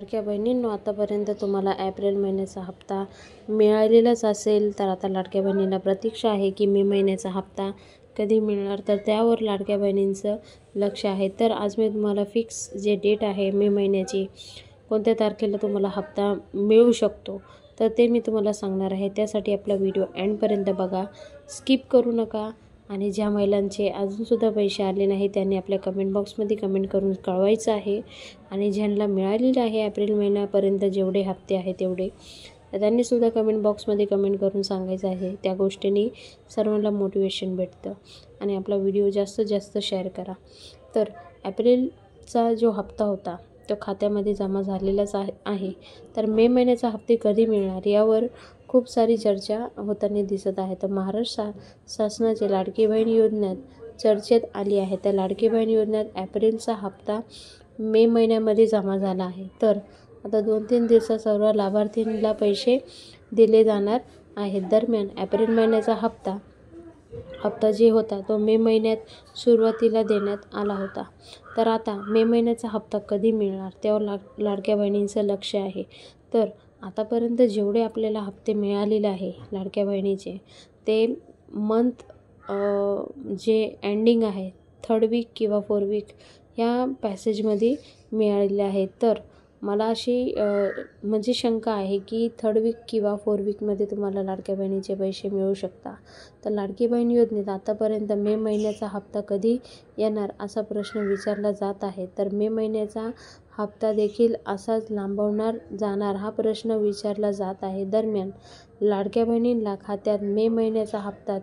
लाडक्या बहिणींनो, आतापर्यंत तुम्हाला एप्रिल महिन्याचा हप्ता मिळालेलाच असेल, तर आता लाडक्या बहिणींना प्रतीक्षा आहे की मे महिन्याचा हप्ता कधी मिळणार. तर त्यावर लाडक्या बहिणींचं लक्ष आहे. तर आज मी तुम्हाला फिक्स जे डेट आहे मे महिन्याची, कोणत्या तारखेला तुम्हाला हप्ता मिळू शकतो, तर ते मी तुम्हाला सांगणार आहे. त्यासाठी आपला व्हिडिओ एंडपर्यंत बघा, स्किप करू नका. आणि ज्या महिलांचे अजूनसुद्धा पैसे आले नाही त्यांनी आपल्या कमेंट बॉक्समध्ये कमेंट करून कळवायचं आहे. आणि ज्यांना मिळालेलं आहे एप्रिल महिन्यापर्यंत जेवढे हप्ते आहेत तेवढे, तर त्यांनीसुद्धा कमेंट बॉक्समध्ये कमेंट करून सांगायचं आहे. त्या गोष्टींनी सर्वांना मोटिवेशन भेटतं. आणि आपला व्हिडिओ जास्तीत जास्त शेअर करा. तर एप्रिलचा जो हप्ता होता तो खात्यामध्ये जमा झालेलाच आहे. तर मे महिन्याचा हप्ते कधी मिळणार यावर खूप सारी चर्चा होताना दिसत आहे. तर महाराष्ट्र शासनाचे लाडकी बहीण योजनेत चर्चेत आली आहे. त्या लाडकी बहीण योजनेत एप्रिलचा हप्ता मे महिन्यामध्ये जमा झाला आहे. तर आता 2-3 दिवसात सर्व लाभार्थींना पैसे दिले जाणार आहेत. दरम्यान एप्रिल महिन्याचा हप्ता जे होता तो मे महिन्यात सुरुवातीला देण्यात आला होता. तर आता मे महिन्याचा हप्ता कधी मिळणार त्यावर लाडक्या बहिणींचं लक्ष आहे. तर आतापर्यंत जेवढे आपल्याला हप्ते मिळालेले आहे लाडक्या बहिणीचे, ते मंथ जे एंडिंग आहे 3rd वीक किंवा 4th वीक ह्या पॅसेजमध्ये मिळालेले आहे. तर मला अशी म्हणजे शंका आहे की 3rd वीक किंवा 4th वीकमध्ये तुम्हाला लाडक्या बहिणीचे पैसे मिळू शकता. तर लाडकी बहीण योजनेत आतापर्यंत मे महिन्याचा हप्ता कधी येणार असा प्रश्न विचारला जात आहे. तर मे महिन्याचा हप्ता देखील असाच लांबवणार जाणार हा प्रश्न विचारला जात आहे. दरम्यान लाडक्या बहिणींना खात्यात मे महिन्याचा हप्ता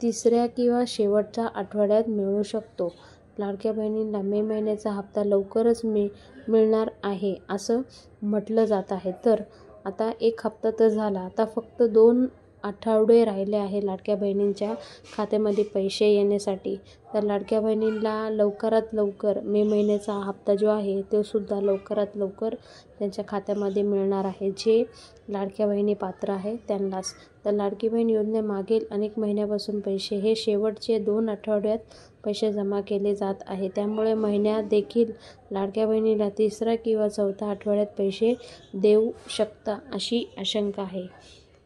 3ऱ्या किंवा शेवटच्या आठवड्यात मिळू शकतो. लाडक्या बहिणींना मे महिन्याचा हप्ता लवकरच मिळणार आहे असं म्हटलं जात आहे. तर आता एक हप्ता तर झाला, आता फक्त 2 आठवडे राहिले आहे लाडक्या बहिणींच्या खात्यामध्ये पैसे येण्यासाठी. तर लाडक्या बहिणींना लवकरात लवकर मे महिन्याचा हप्ता जो आहे तो सुद्धा लवकरात लवकर त्यांच्या खात्यामध्ये मिळणार आहे, जे लाडक्या बहिणी पात्र आहे त्यांनाच. तर लाडकी बहीण योजनेमागील अनेक महिन्यापासून पैसे हे शेवटचे 2 आठवड्यात पैसे जमा केले जात आहे. त्यामुळे महिन्यात देखील लाडक्या बहिणीला 3रा किंवा 4थ्या आठवड्यात पैसे देऊ शकता अशी आशंका आहे.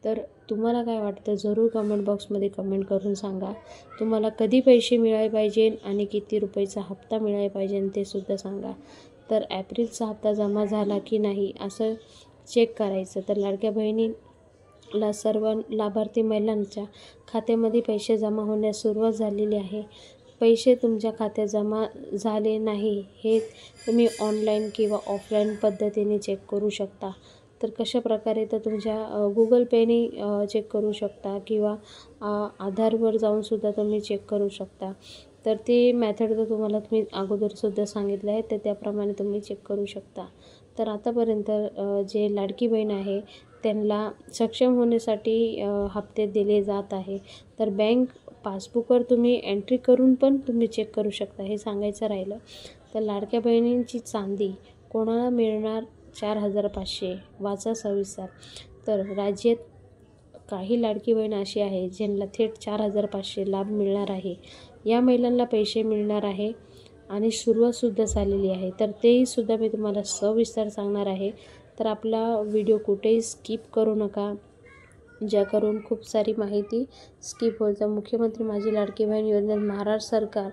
तर तुम्हाला काय वाटतं जरूर कमेंट बॉक्समध्ये कमेंट करून सांगा. तुम्हाला कधी पैसे मिळाले पाहिजे आणि किती रुपयाचा हप्ता मिळाला पाहिजे ते सुद्धा सांगा. तर एप्रिलचा हप्ता जमा झाला की नाही असं चेक करायचं. तर लाडक्या बहिणीला सर्व लाभार्थी महिलांच्या खात्यामध्ये पैसे जमा होण्यास सुरुवात झालेली आहे. पैसे तुमच्या खात्यात जमा झाले नाही हे तुम्ही ऑनलाईन किंवा ऑफलाईन पद्धतीने चेक करू शकता. तर कशा प्रकारे, तर तुमच्या गुगल पेने चेक करू शकता किंवा आधारवर जाऊनसुद्धा तुम्ही चेक करू शकता. तर ते मेथड तर तुम्हाला मी अगोदरसुद्धा सांगितलं आहे, तर त्याप्रमाणे तुम्ही चेक करू शकता. तर आतापर्यंत जे लाडकी बहीण आहे त्यांना सक्षम होण्यासाठी हप्ते दिले जात आहे. तर बँक पासबुकवर तुम्ही एंट्री करून पण तुम्ही चेक करू शकता, हे सांगायचं राहिलं. तर लाडक्या बहिणींची चांदी कोणाला मिळणार 4,500 वाचा सविस्तर. तर राज्यात काही लाडकी बहीण अशी आहे ज्यांना थेट 4,500 लाभ मिळणार आहे. या महिलांना पैसे मिळणार आहे आणि सुरुवातसुद्धा झालेली आहे. तर तेही सुद्धा मी तुम्हाला सविस्तर सांगणार आहे. तर आपला व्हिडिओ कुठेही स्किप करू नका, ज्याकरून खूप सारी माहिती स्किप होईल. तर मुख्यमंत्री माझी लाडकी बहीण योजनेत महाराष्ट्र सरकार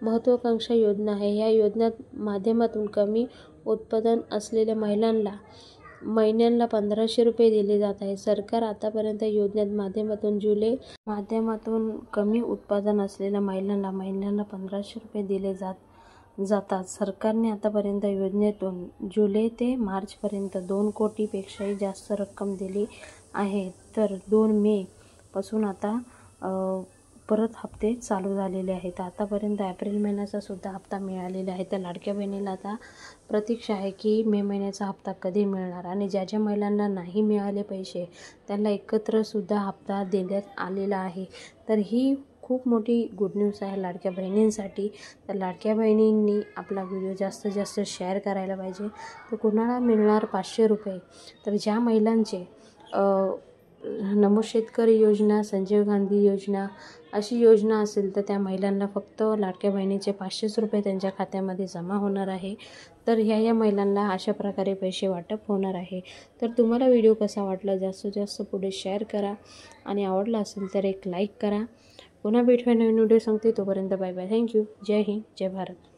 महत्त्वाकांक्षा योजना आहे. ह्या योजनेत माध्यमातून कमी उत्पादन असलेल्या महिलांना महिन्याला 1,500 रुपये दिले जात आहे. सरकार आतापर्यंत योजनेत माध्यमातून कमी उत्पादन असलेल्या महिलांना महिन्याला 1,500 रुपये दिले जातात. सरकारने आतापर्यंत योजनेतून जुलै ते मार्चपर्यंत 2 कोटीपेक्षाही जास्त रक्कम दिली आहे. तर 2 मे पासून आता परत हप्ते चालू झालेले आहेत. आतापर्यंत एप्रिल महिन्याचा सुद्धा हप्ता मिळालेला आहे. तर लाडक्या बहिणीला आता प्रतीक्षा आहे की मे महिन्याचा हप्ता कधी मिळणार. आणि ज्या महिलांना नाही मिळाले पैसे त्यांना एकत्रसुद्धा हप्ता देण्यात आलेला आहे. तर ही खूप मोठी गुड न्यूज आहे लाडक्या बहिणींसाठी. तर लाडक्या बहिणींनी आपला व्हिडिओ जास्तीत जास्त शेअर करायला पाहिजे. तर कुणाला मिळणार 500 रुपये, तर ज्या महिलांचे नमो शेतकरी योजना, संजीव गांधी योजना अशी योजना असेल तर त्या महिलांना फक्त लाडक्या बहिणीचे 500 रुपये त्यांच्या खात्यामध्ये जमा होणार आहे. तर ह्या महिलांना अशा प्रकारे पैसे वाटप होणार आहे. तर तुम्हाला व्हिडिओ कसा वाटला जास्तीत जास्त पुढे शेअर करा आणि आवडला असेल तर एक लाईक करा. पुन्हा भेटूया नवीन व्हिडिओ सांगते. तोपर्यंत बाय बाय. थँक्यू. जय हिंद, जय भारत.